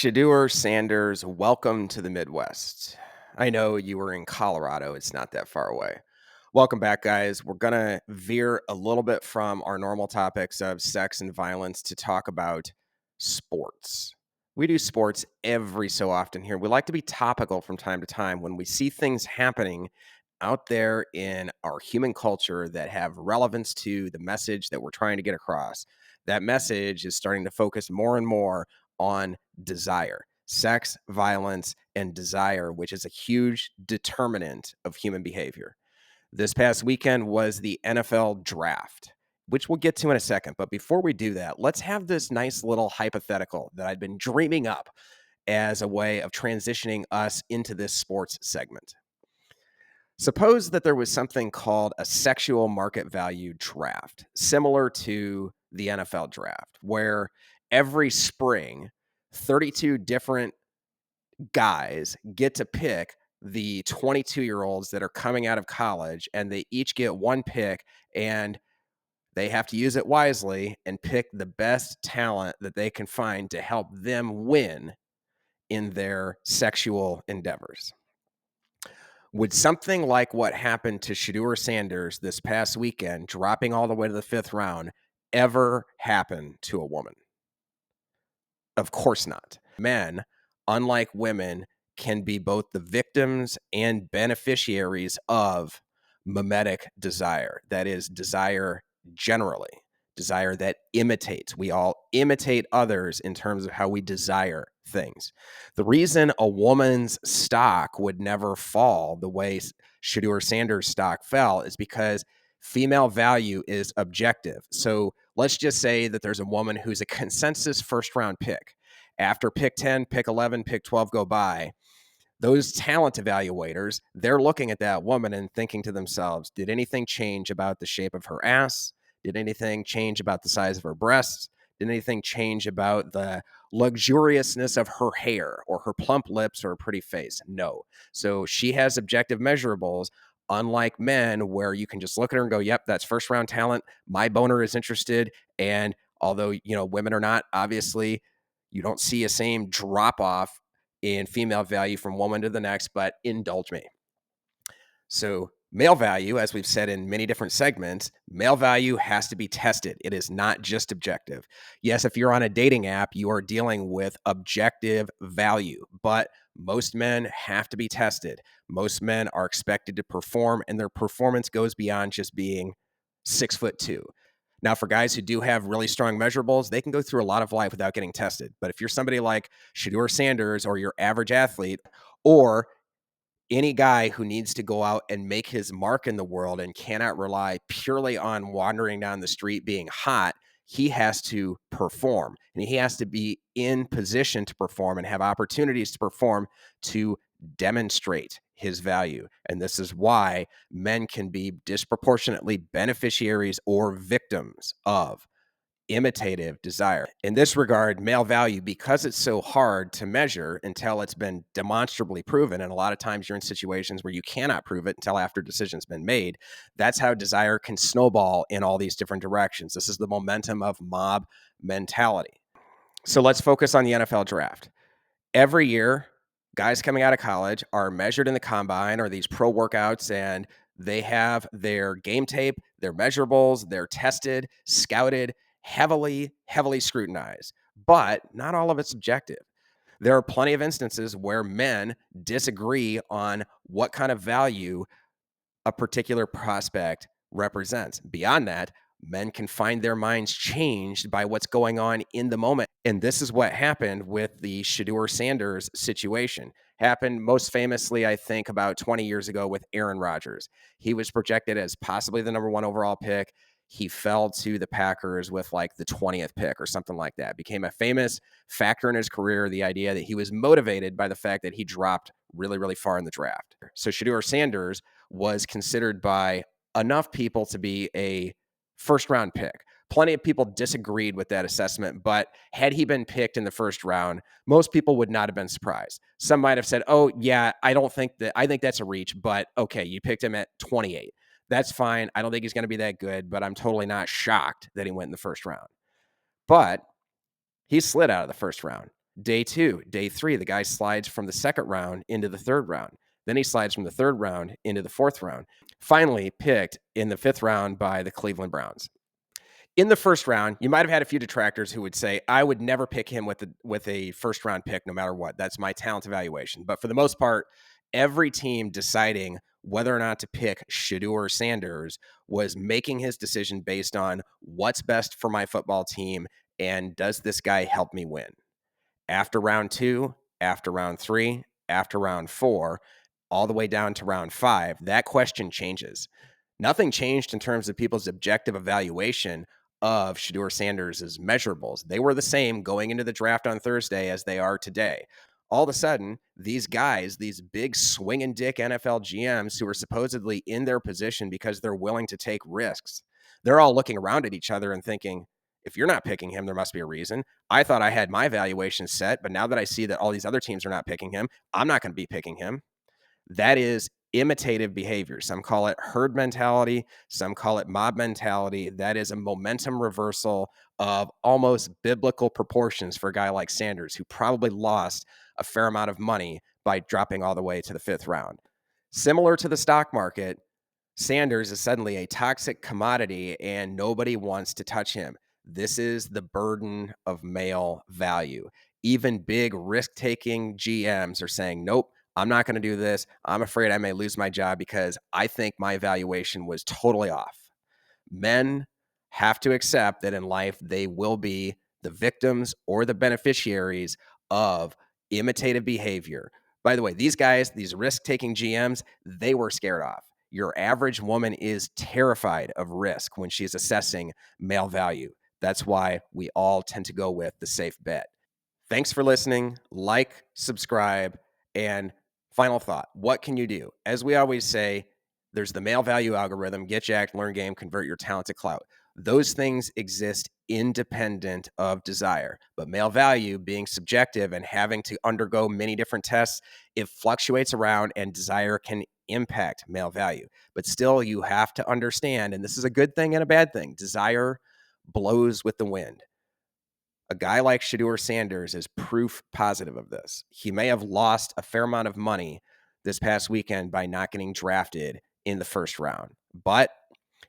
Shedeur Sanders, welcome to the Midwest. I know you were in Colorado, it's not that far away. Welcome back, guys. We're going to veer a little bit from our normal topics of sex and violence to talk about sports. We do sports every so often here. We like to be topical from time to time when we see things happening out there in our human culture that have relevance to the message that we're trying to get across. That message is starting to focus more and more on desire, sex, violence, and desire, which is a huge determinant of human behavior. This past weekend was the NFL draft, which we'll get to in a second. But before we do that, let's have this nice little hypothetical that I've been dreaming up as a way of transitioning us into this sports segment. Suppose that there was something called a sexual market value draft, similar to the NFL draft, where every spring, 32 different guys get to pick the 22-year-olds that are coming out of college, and they each get one pick, and they have to use it wisely and pick the best talent that they can find to help them win in their sexual endeavors. Would something like what happened to Shedeur Sanders this past weekend, dropping all the way to the fifth round, ever happen to a woman? Of course not. Men, unlike women, can be both the victims and beneficiaries of mimetic desire. That is, desire generally, desire that imitates. We all imitate others in terms of how we desire things. The reason a woman's stock would never fall the way Shedeur Sanders' stock fell is because female value is objective. So let's just say that there's a woman who's a consensus first round pick. After pick 10, pick 11, pick 12 go by, those talent evaluators, they're looking at that woman and thinking to themselves, did anything change about the shape of her ass? Did anything change about the size of her breasts? Did anything change about the luxuriousness of her hair or her plump lips or her pretty face? No. So she has objective measurables, unlike men, where you can just look at her and go, yep, that's first round talent. My boner is interested. And although, women are not, obviously, you don't see a same drop off in female value from one to the next, but indulge me. So male value, as we've said in many different segments, male value has to be tested. It is not just objective. Yes, if you're on a dating app, you are dealing with objective value, but most men have to be tested. Most men are expected to perform, and their performance goes beyond just being 6'2". Now, for guys who do have really strong measurables, they can go through a lot of life without getting tested. But if you're somebody like Shedeur Sanders or your average athlete, or any guy who needs to go out and make his mark in the world and cannot rely purely on wandering down the street being hot, he has to perform, and he has to be in position to perform and have opportunities to perform to demonstrate his value. And this is why men can be disproportionately beneficiaries or victims of imitative desire. In this regard, male value, because it's so hard to measure until it's been demonstrably proven, and a lot of times you're in situations where you cannot prove it until after decision's been made, that's how desire can snowball in all these different directions. This is the momentum of mob mentality. So let's focus on the NFL draft. Every year, guys coming out of college are measured in the combine or these pro workouts, and they have their game tape, their measurables, they're tested, scouted, heavily scrutinized. But not all of it's objective. There are plenty of instances where men disagree on what kind of value a particular prospect represents. Beyond that, men can find their minds changed by what's going on in the moment. And this is what happened with the Shedeur Sanders situation. Happened most famously, I think, about 20 years ago with Aaron Rodgers. He was projected as possibly the number one overall pick. He fell to the Packers with like the 20th pick or something like that. Became a famous factor in his career, the idea that he was motivated by the fact that he dropped really far in the draft. So Shedeur Sanders was considered by enough people to be a first round pick. Plenty of people disagreed with that assessment, but had he been picked in the first round, most people would not have been surprised. Some might have said, oh, yeah, I think that's a reach, but okay, you picked him at 28. That's fine. I don't think he's going to be that good, but I'm totally not shocked that he went in the first round. But he slid out of the first round. Day 2, day 3, the guy slides from the second round into the third round. Then he slides from the third round into the fourth round. Finally picked in the fifth round by the Cleveland Browns. In the first round, you might have had a few detractors who would say, I would never pick him with a first round pick, no matter what. That's my talent evaluation. But for the most part, every team deciding whether or not to pick Shedeur Sanders was making his decision based on what's best for my football team and does this guy help me win? After round 2, after round 3, after round 4, all the way down to round 5, that question changes. Nothing changed in terms of people's objective evaluation of Shedeur Sanders' measurables. They were the same going into the draft on Thursday as they are today. All of a sudden, these guys, these big swinging dick NFL GMs who are supposedly in their position because they're willing to take risks, they're all looking around at each other and thinking, if you're not picking him, there must be a reason. I thought I had my valuation set, but now that I see that all these other teams are not picking him, I'm not going to be picking him. That is imitative behavior. Some call it herd mentality, some call it mob mentality. That is a momentum reversal of almost biblical proportions for a guy like Sanders, who probably lost a fair amount of money by dropping all the way to the fifth round. Similar to the stock market, Sanders is suddenly a toxic commodity and nobody wants to touch him. This is the burden of male value. Even big risk-taking GMs are saying, nope, I'm not going to do this. I'm afraid I may lose my job because I think my valuation was totally off. Men have to accept that in life they will be the victims or the beneficiaries of imitative behavior. By the way, these guys, these risk-taking GMs, they were scared off. Your average woman is terrified of risk when she's assessing male value. That's why we all tend to go with the safe bet. Thanks for listening. Like, subscribe, and final thought. What can you do? As we always say, there's the male value algorithm, get jacked, learn game, convert your talent to clout. Those things exist independent of desire. But male value being subjective and having to undergo many different tests, it fluctuates around and desire can impact male value. But still, you have to understand, and this is a good thing and a bad thing, desire blows with the wind. A guy like Shedeur Sanders is proof positive of this. He may have lost a fair amount of money this past weekend by not getting drafted in the first round, but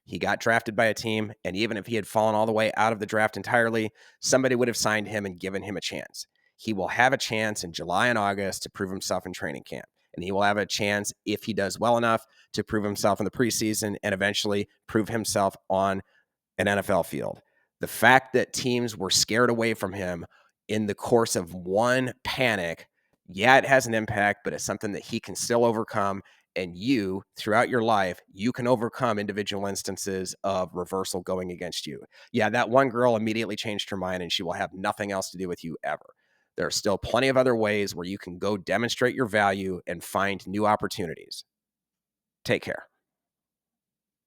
he got drafted by a team, and even if he had fallen all the way out of the draft entirely, somebody would have signed him and given him a chance. He will have a chance in July and August to prove himself in training camp, and he will have a chance, if he does well enough, to prove himself in the preseason and eventually prove himself on an NFL field. The fact that teams were scared away from him in the course of one panic, yeah, it has an impact, but it's something that he can still overcome. And you, throughout your life, you can overcome individual instances of reversal going against you. Yeah, that one girl immediately changed her mind and she will have nothing else to do with you ever. There are still plenty of other ways where you can go demonstrate your value and find new opportunities. Take care.